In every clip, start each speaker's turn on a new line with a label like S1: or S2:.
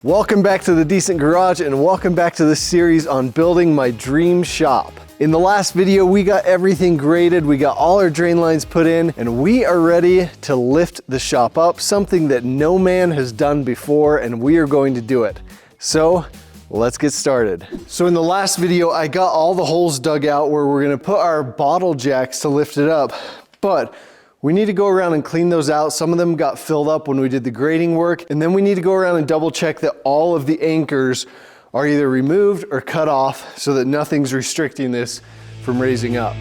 S1: Welcome back to the Decent Garage and welcome back to this series on building my dream shop. In the last video, we got everything graded, we got all our drain lines put in, and we are ready to lift the shop up, something that no man has done before, and we are going to do it. So let's get started. So in the last video, I got all the holes dug out where we're gonna put our bottle jacks to lift it up, but we need to go around and clean those out. Some of them got filled up when we did the grading work, and then we need to go around and double check that all of the anchors are either removed or cut off so that nothing's restricting this from raising up.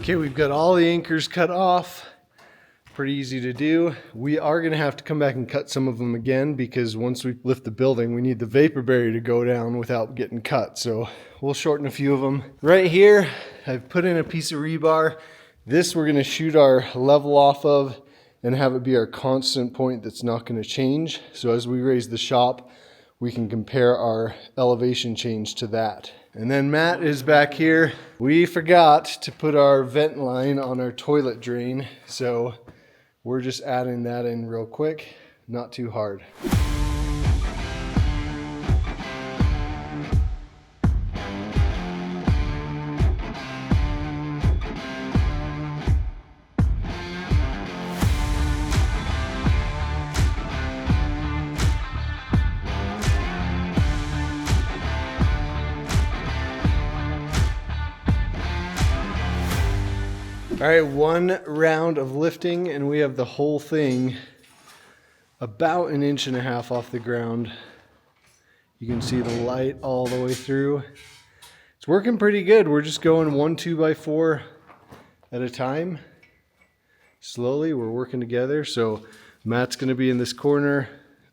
S1: Okay, we've got all the anchors cut off. Pretty easy to do. We are gonna have to come back and cut some of them again because once we lift the building, we need the vapor barrier to go down without getting cut. So we'll shorten a few of them. Right here, I've put in a piece of rebar. This we're gonna shoot our level off of and have it be our constant point that's not gonna change. So as we raise the shop, we can compare our elevation change to that. And then Matt is back here. We forgot to put our vent line on our toilet drain, so we're just adding that in real quick, not too hard. All right, one round of lifting and we have the whole thing about 1.5 inches off the ground. You can see the light all the way through. It's working pretty good. We're just going 1 2x4 at a time. Slowly, we're working together. So Matt's gonna be in this corner.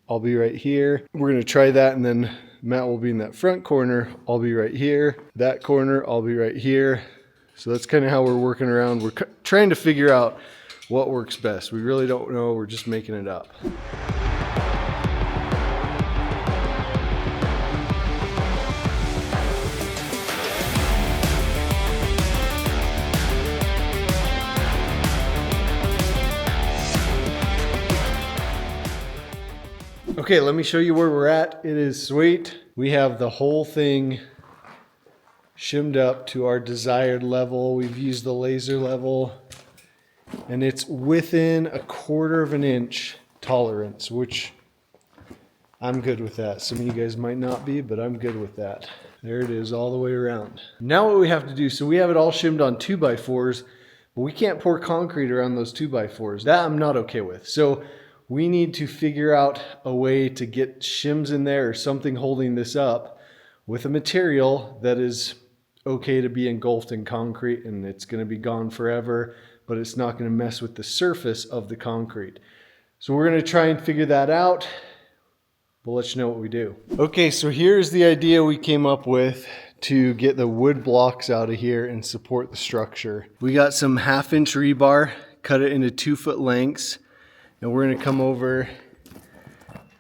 S1: I'll be right here. We're gonna try that and then Matt will be in that front corner. I'll be right here. That corner, I'll be right here. So that's kind of how we're working around. We're trying to figure out what works best. We really don't know, we're just making it up. Okay, let me show you where we're at. It is sweet. We have the whole thing shimmed up to our desired level. We've used the laser level and it's within 1/4 inch tolerance, which I'm good with that. Some of you guys might not be, but I'm good with that. There it is all the way around. Now what we have to do, so we have it all shimmed on 2x4s, but we can't pour concrete around those 2x4s. That I'm not okay with. So we need to figure out a way to get shims in there or something holding this up with a material that is okay to be engulfed in concrete and it's going to be gone forever, but it's not going to mess with the surface of the concrete. So we're going to try and figure that out. We'll let you know what we do. Okay, so here's the idea we came up with to get the wood blocks out of here and support the structure. We got some 1/2 inch rebar, cut it into 2-foot lengths, and we're going to come over,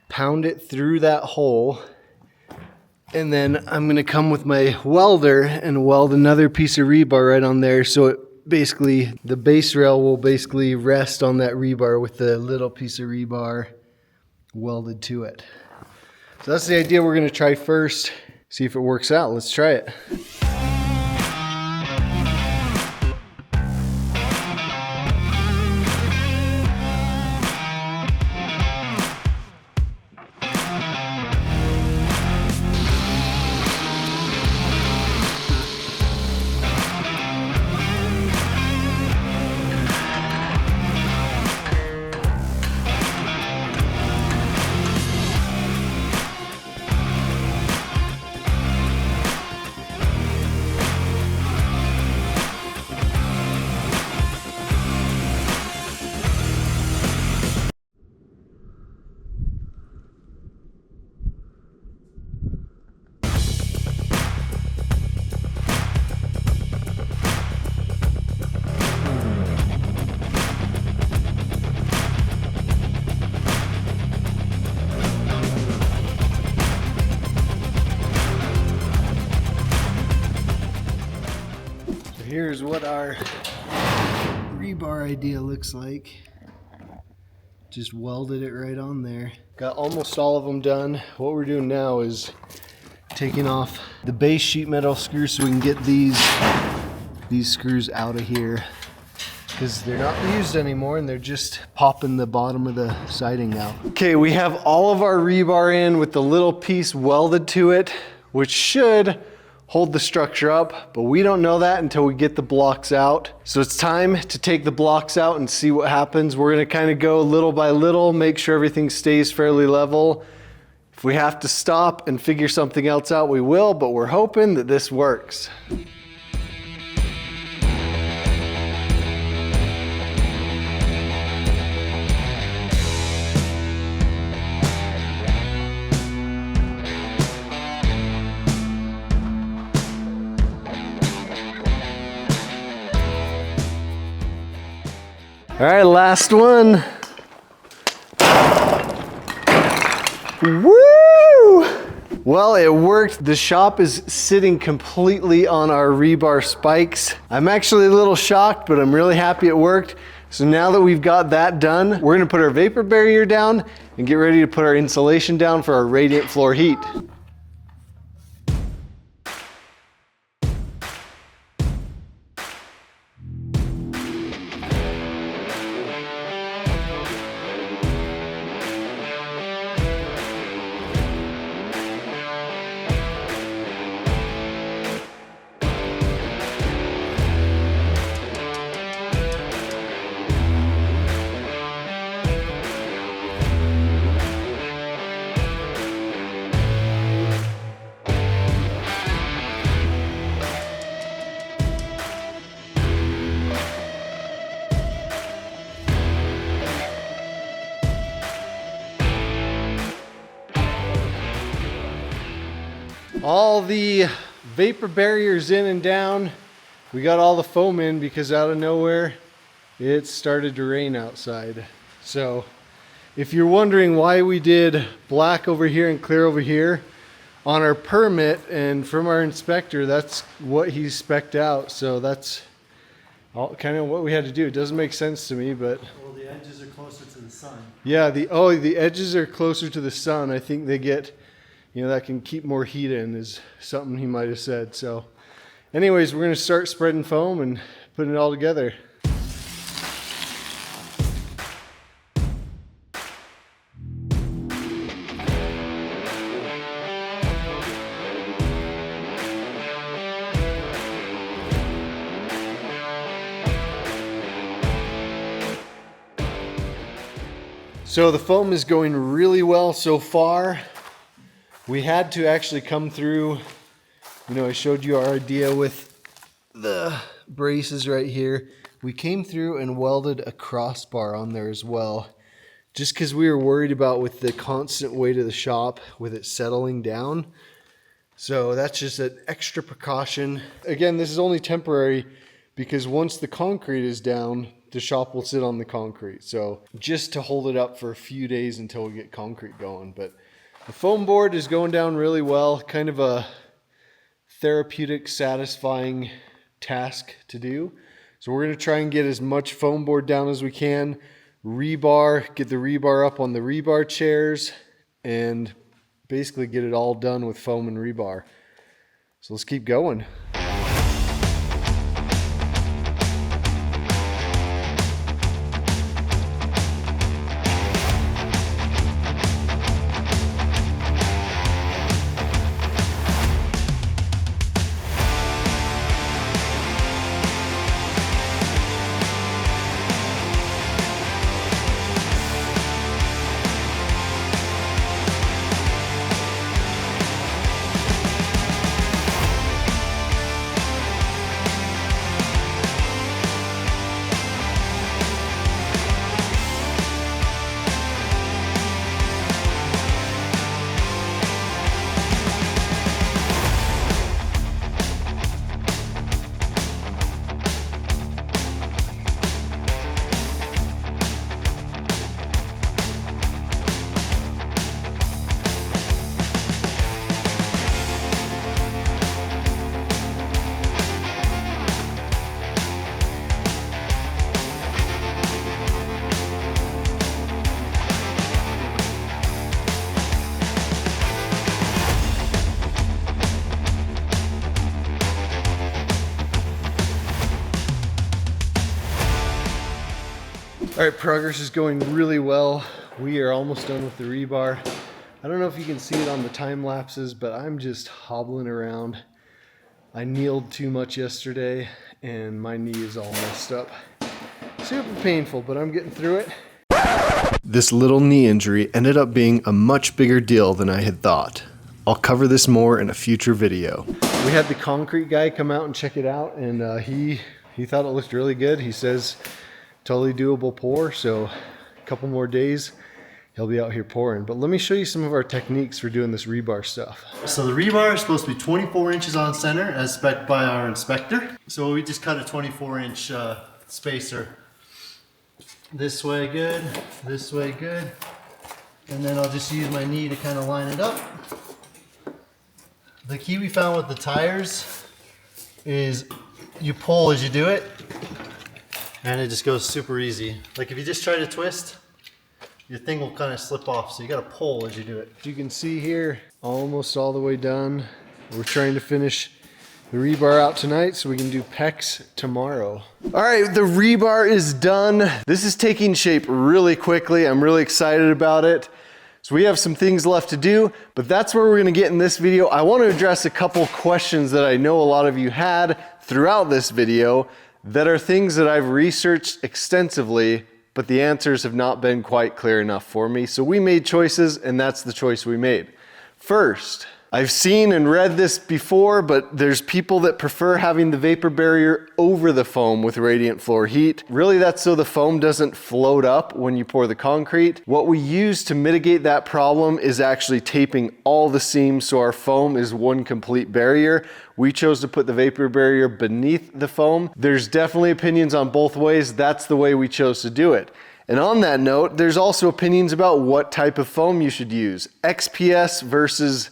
S1: pound it through that hole. And then I'm gonna come with my welder and weld another piece of rebar right on there. So it basically, the base rail will basically rest on that rebar with the little piece of rebar welded to it. So that's the idea we're gonna try first. See if it works out. Let's try it. here's what our rebar idea looks like. Just welded it right on there. Got almost all of them done. What we're doing now is taking off the base sheet metal screws so we can get these screws out of here, because they're not used anymore and they're just popping the bottom of the siding out. Okay, we have all of our rebar in with the little piece welded to it, which should hold the structure up, but we don't know that until we get the blocks out. So it's time to take the blocks out and see what happens. We're gonna kind of go little by little, make sure everything stays fairly level. If we have to stop and figure something else out, we will, but we're hoping that this works. All right, last one. Woo! Well, it worked. The shop is sitting completely on our rebar spikes. I'm actually a little shocked, but I'm really happy it worked. So now that we've got that done, we're gonna put our vapor barrier down and get ready to put our insulation down for our radiant floor heat. All the vapor barriers in and down. We got all the foam in because out of nowhere it started to rain outside. So if you're wondering why we did black over here and clear over here, on our permit and from our inspector, that's what he spec'd out. So that's all kind of what we had to do. It doesn't make sense to me, but
S2: well, the edges are closer to the sun.
S1: yeah, the edges are closer to the sun. I think they get, you know, that can keep more heat in, is something he might have said. So anyways, we're going to start spreading foam and putting it all together. So the foam is going really well so far. We had to actually come through, you know, I showed you our idea with the braces right here. We came through and welded a crossbar on there as well, just because we were worried about with the constant weight of the shop with it settling down. So that's just an extra precaution. Again, this is only temporary because once the concrete is down, the shop will sit on the concrete. So just to hold it up for a few days until we get concrete going. But the foam board is going down really well. Kind of a therapeutic, satisfying task to do. So we're going to try and get as much foam board down as we can. Rebar, get the rebar up on the rebar chairs, and basically get it all done with foam and rebar. So let's keep going. All right, progress is going really well. We are almost done with the rebar. I don't know if you can see it on the time lapses, but I'm just hobbling around. I kneeled too much yesterday and my knee is all messed up. Super painful, but I'm getting through it. This little knee injury ended up being a much bigger deal than I had thought. I'll cover this more in a future video. We had the concrete guy come out and check it out, and he thought it looked really good. He says totally doable pour, so a couple more days he'll be out here pouring. But let me show you some of our techniques for doing this rebar stuff.
S2: So the rebar is supposed to be 24 inches on center as spec'd by our inspector. So we just cut a 24-inch spacer. This way good, this way good. And then I'll just use my knee to kind of line it up. The key we found with the tires is you pull as you do it, and it just goes super easy. Like if you just try to twist, your thing will kind of slip off, so you gotta pull as you do it.
S1: You can see here, almost all the way done. We're trying to finish the rebar out tonight so we can do pecs tomorrow. All right, the rebar is done. This is taking shape really quickly. I'm really excited about it. So we have some things left to do, but that's where we're gonna get in this video. I want to address a couple questions that I know a lot of you had throughout this video that are things that I've researched extensively, but the answers have not been quite clear enough for me. So we made choices, and that's the choice we made. First, I've seen and read this before, but there's people that prefer having the vapor barrier over the foam with radiant floor heat. Really, that's so the foam doesn't float up when you pour the concrete. What we use to mitigate that problem is actually taping all the seams so our foam is one complete barrier. We chose to put the vapor barrier beneath the foam. There's definitely opinions on both ways. That's the way we chose to do it. And on that note, there's also opinions about what type of foam you should use. XPS versus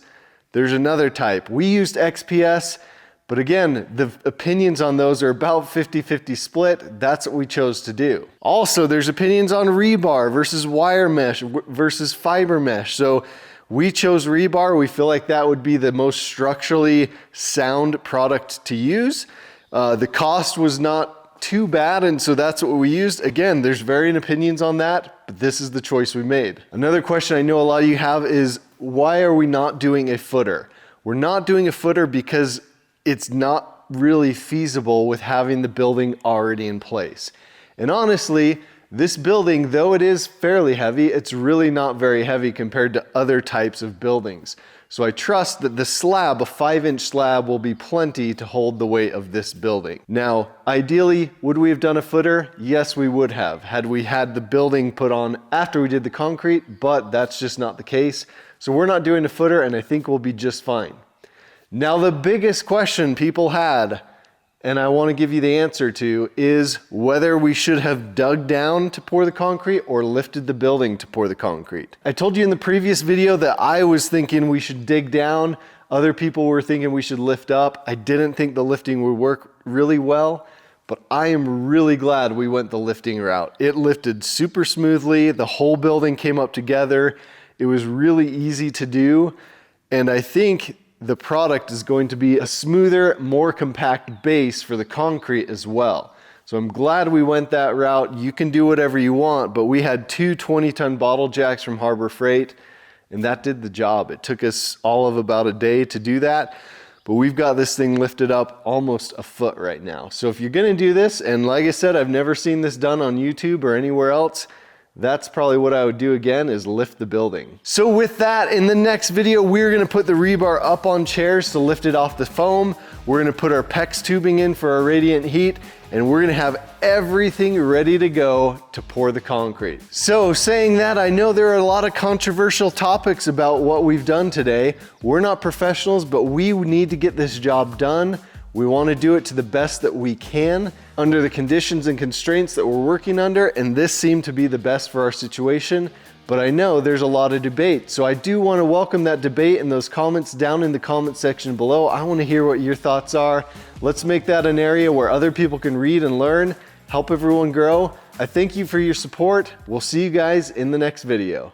S1: there's another type. We used XPS, but again, the opinions on those are about 50-50 split. That's what we chose to do. Also, there's opinions on rebar versus wire mesh versus fiber mesh. So we chose rebar. We feel like that would be the most structurally sound product to use. The cost was not too bad, and so that's what we used. Again, there's varying opinions on that, but this is the choice we made. Another question I know a lot of you have is, why are we not doing a footer? We're not doing a footer because it's not really feasible with having the building already in place. And honestly, this building, though it is fairly heavy, it's really not very heavy compared to other types of buildings. So I trust that the slab, a 5-inch slab, will be plenty to hold the weight of this building. Now, ideally, would we have done a footer? Yes, we would have, had we had the building put on after we did the concrete, but that's just not the case. So we're not doing a footer, and I think we'll be just fine. Now, the biggest question people had, and I want to give you the answer to, is whether we should have dug down to pour the concrete or lifted the building to pour the concrete. I told you in the previous video that I was thinking we should dig down. Other people were thinking we should lift up. I didn't think the lifting would work really well, but I am really glad we went the lifting route. It lifted super smoothly. The whole building came up together. It was really easy to do, and I think the product is going to be a smoother, more compact base for the concrete as well. So I'm glad we went that route. You can do whatever you want, but we had 2 20-ton bottle jacks from Harbor Freight, and that did the job. It took us all of about a day to do that, but we've got this thing lifted up almost a foot right now. So if you're gonna do this, and like I said, I've never seen this done on YouTube or anywhere else, that's probably what I would do again, is lift the building. So with that, in the next video, we're gonna put the rebar up on chairs to lift it off the foam. We're gonna put our PEX tubing in for our radiant heat, and we're gonna have everything ready to go to pour the concrete. So saying that, I know there are a lot of controversial topics about what we've done today. We're not professionals, but we need to get this job done. We want to do it to the best that we can under the conditions and constraints that we're working under, and this seemed to be the best for our situation. But I know there's a lot of debate, so I do want to welcome that debate and those comments down in the comment section below. I want to hear what your thoughts are. Let's make that an area where other people can read and learn, help everyone grow. I thank you for your support. We'll see you guys in the next video.